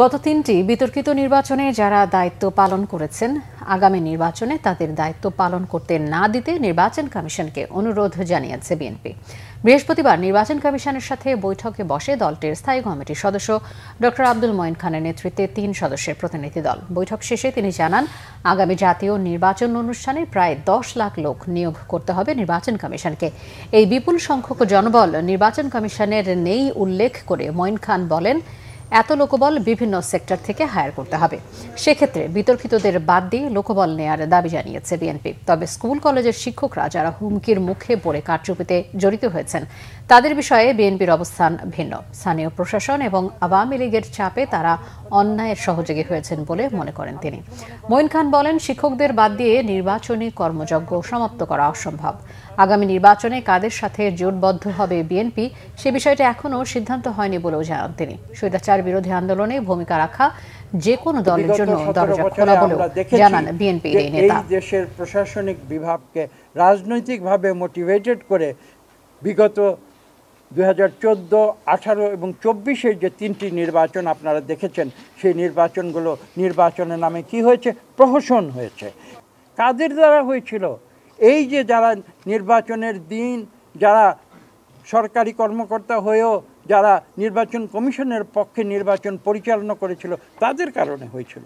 গত তিনটি বিতর্কিত নির্বাচনে যারা দায়িত্ব পালন করেছেন আগামী নির্বাচনে তাদের দায়িত্ব পালন করতে না দিতে নির্বাচন কমিশনকে অনুরোধ জানিয়েছে বিএনপি। বৃহস্পতিবার নির্বাচন কমিশনের সাথে বৈঠকে বসে দলটির স্থায়ী কমিটির সদস্য ডক্টর আব্দুল মঈন খানের নেতৃত্বে ৩ সদস্যের প্রতিনিধি দল। বৈঠক শেষে তিনি জানান, আগামী জাতীয় নির্বাচন অনুষ্ঠানে প্রায় ১০ লাখ লোক নিয়োগ করতে হবে নির্বাচন কমিশনকে। এই বিপুল সংখ্যক জনবল নির্বাচন কমিশনের নেই উল্লেখ করে মঈন খান বলেন, এত লোকবল বিভিন্ন সেক্টর থেকে হায়ার করতে হবে। সেক্ষেত্রে বিতর্কিতদের বাদ দিয়ে লোকবল নেয়ার দাবি জানিয়েছে বিএনপি। তবে স্কুল কলেজের শিক্ষকরা যারা হুমকির মুখে পড়ে কারচুপিতে জড়িত হয়েছেন তাদের বিষয়ে বিএনপির অবস্থান ভিন্ন। স্থানীয় প্রশাসন এবং আওয়ামী লীগের চাপে তারা অন্যায়ের সহযোগী হয়েছেন বলে মনে করেন তিনি। মঈন খান বলেন, শিক্ষকদের বাদ দিয়ে নির্বাচনী কর্মযজ্ঞ সমাপ্ত করা অসম্ভব। আগামী নির্বাচনে কাদের সাথে জোটবদ্ধ হবে বিএনপি সে বিষয়টি এখনও সিদ্ধান্ত হয়নি বলেও জানান তিনি। স্বৈরাচার বিরোধী আন্দোলনে ভূমিকা রাখা যে কোনো দলের জন্য দরজা খোলা বলেও জানান বিএনপির এই নেতা। দেশের প্রশাসনিক বিভাগকে রাজনৈতিকভাবে মোটিভেটেড করে বিগত 2014, 18 এবং 24-এর যে 3টি নির্বাচন আপনারা দেখেছেন, সেই নির্বাচনগুলো নির্বাচনের নামে কি হয়েছে? প্রহসন হয়েছে। কাদের দ্বারা হয়েছিল? এই যে যারা নির্বাচনের দিন যারা সরকারি কর্মকর্তা হয়েও যারা নির্বাচন কমিশনের পক্ষে নির্বাচন পরিচালনা করেছিল, তাদের কারণে হয়েছিল।